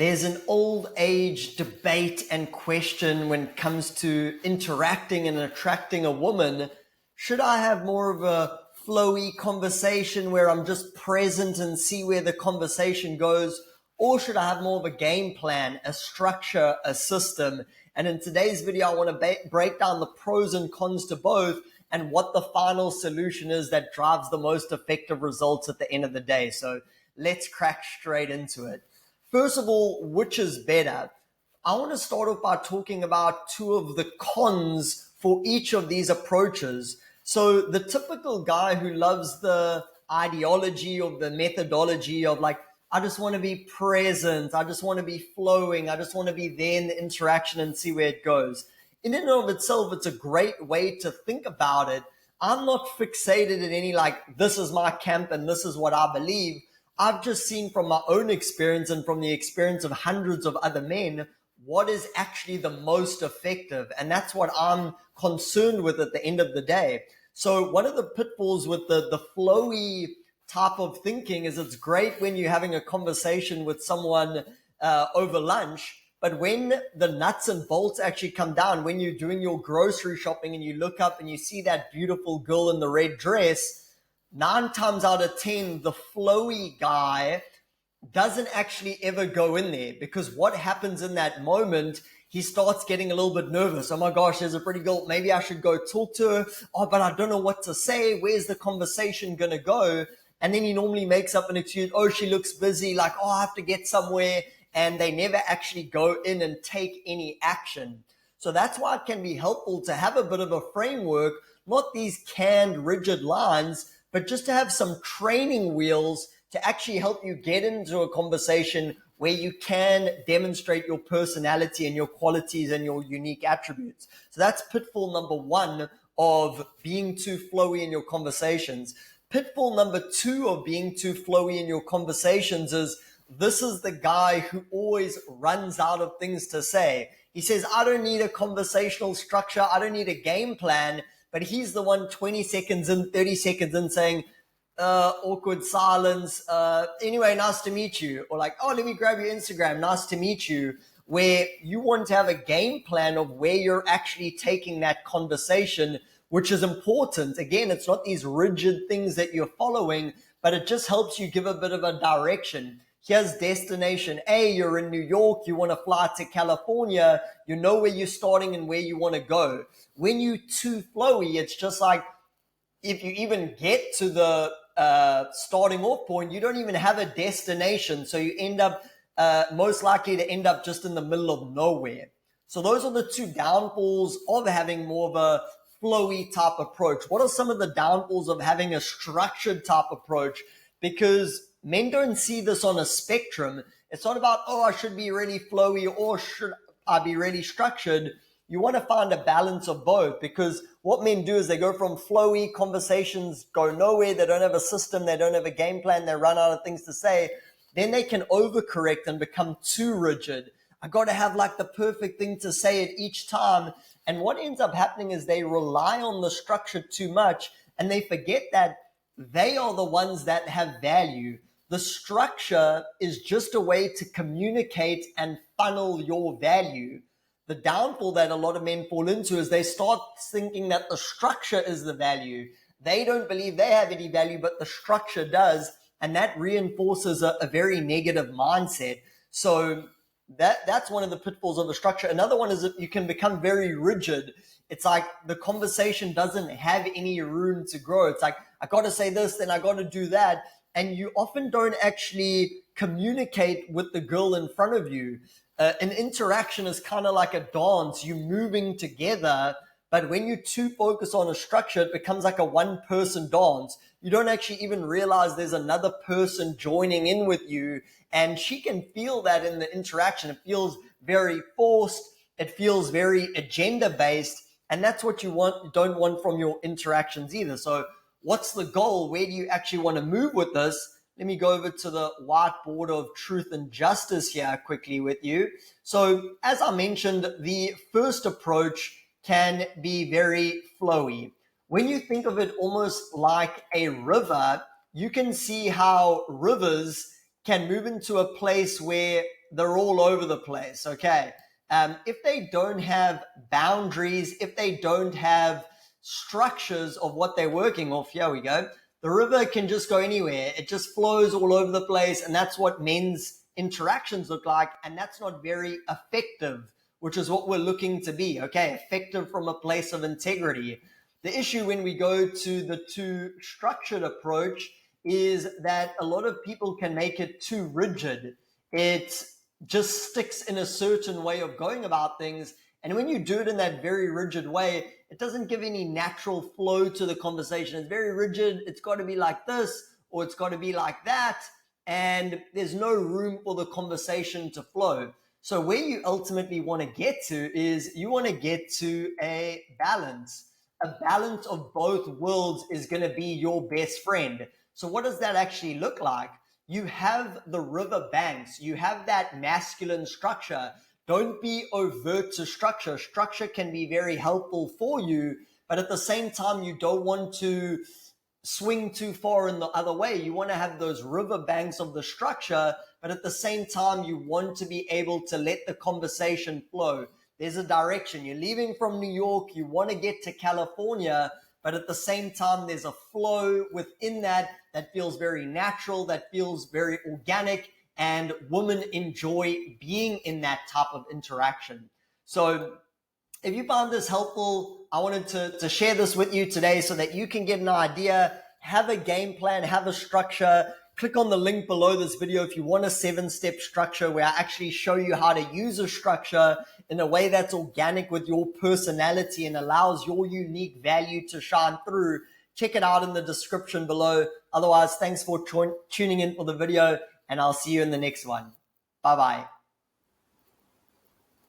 There's an old age debate and question when it comes to interacting and attracting a woman. Should I have more of a flowy conversation where I'm just present and see where the conversation goes? Or should I have more of a game plan, a structure, a system? And in today's video, I want to break down the pros and cons to both and what the final solution is that drives the most effective results at the end of the day. So let's crack straight into it. First of all, which is better? I want to start off by talking about two of the cons for each of these approaches. So the typical guy who loves the ideology or the methodology of like, I just want to be present, I just want to be flowing, I just want to be there in the interaction and see where it goes. In and of itself, it's a great way to think about it. I'm not fixated in any like, this is my camp and this is what I believe. I've just seen from my own experience and from the experience of hundreds of other men what is actually the most effective. And that's what I'm concerned with at the end of the day. So one of the pitfalls with the flowy type of thinking is it's great when you're having a conversation with someone over lunch. But when the nuts and bolts actually come down, when you're doing your grocery shopping and you look up and you see that beautiful girl in the red dress, 9 times out of 10, the flowy guy doesn't actually ever go in there, because what happens in that moment, he starts getting a little bit nervous. Oh my gosh, there's a pretty girl. Maybe I should go talk to her. Oh, but I don't know what to say. Where's the conversation going to go? And then he normally makes up an excuse. Oh, she looks busy. Like, oh, I have to get somewhere. And they never actually go in and take any action. So that's why it can be helpful to have a bit of a framework, not these canned, rigid lines, but just to have some training wheels to actually help you get into a conversation where you can demonstrate your personality and your qualities and your unique attributes. So that's pitfall number 1 of being too flowy in your conversations. Pitfall number 2 of being too flowy in your conversations is this is the guy who always runs out of things to say. He says, I don't need a conversational structure. I don't need a game plan. But he's the one 20 seconds in, 30 seconds in saying, awkward silence. Anyway, nice to meet you. Or like, oh, let me grab your Instagram. Nice to meet you. Where you want to have a game plan of where you're actually taking that conversation, which is important. Again, it's not these rigid things that you're following, but it just helps you give a bit of a direction. Here's destination A, you're in New York, you want to fly to California, you know where you're starting and where you want to go. When you're too flowy, it's just like, if you even get to the starting off point, you don't even have a destination. So you end up most likely to end up just in the middle of nowhere. So those are the 2 downfalls of having more of a flowy type approach. What are some of the downfalls of having a structured type approach? Because men don't see this on a spectrum. It's not about, oh, I should be really flowy or should I be really structured. You want to find a balance of both, because what men do is they go from flowy conversations, go nowhere. They don't have a system. They don't have a game plan. They run out of things to say. Then they can overcorrect and become too rigid. I got to have like the perfect thing to say at each time. And what ends up happening is they rely on the structure too much and they forget that they are the ones that have value. The structure is just a way to communicate and funnel your value. The downfall that a lot of men fall into is they start thinking that the structure is the value. They don't believe they have any value, but the structure does. And that reinforces a very negative mindset. So that's one of the pitfalls of a structure. Another one is that you can become very rigid. It's like the conversation doesn't have any room to grow. It's like, I got to say this, then I got to do that. And you often don't actually communicate with the girl in front of you. An interaction is kind of like a dance. You're moving together, but when you too focus on a structure, it becomes like a one-person dance. You don't actually even realize there's another person joining in with you, and she can feel that in the interaction. It feels very forced. It feels very agenda-based, and that's what you don't want from your interactions either. So what's the goal? Where do you actually want to move with this? Let me go over to the whiteboard of truth and justice here quickly with you. So as I mentioned, the first approach can be very flowy. When you think of it almost like a river, you can see how rivers can move into a place where they're all over the place. Okay. If they don't have boundaries, if they don't have structures of what they're working off, here we go. The river can just go anywhere. It just flows all over the place. And that's what men's interactions look like. And that's not very effective, which is what we're looking to be. Okay. Effective from a place of integrity. The issue when we go to the too structured approach is that a lot of people can make it too rigid. It just sticks in a certain way of going about things. And when you do it in that very rigid way, it doesn't give any natural flow to the conversation. It's very rigid. It's got to be like this, or it's got to be like that. And there's no room for the conversation to flow. So where you ultimately want to get to is you want to get to a balance. A balance of both worlds is going to be your best friend. So what does that actually look like? You have the river banks. You have that masculine structure. Don't be overt to structure. Structure can be very helpful for you, but at the same time, you don't want to swing too far in the other way. You want to have those river banks of the structure, but at the same time, you want to be able to let the conversation flow. There's a direction. You're leaving from New York. You want to get to California, but at the same time, there's a flow within that feels very natural, that feels very organic, and women enjoy being in that type of interaction. So if you found this helpful, I wanted to share this with you today so that you can get an idea, have a game plan, have a structure. Click on the link below this video if you want a 7-step structure where I actually show you how to use a structure in a way that's organic with your personality and allows your unique value to shine through. Check it out in the description below. Otherwise, thanks for tuning in for the video, and I'll see you in the next one. Bye-bye.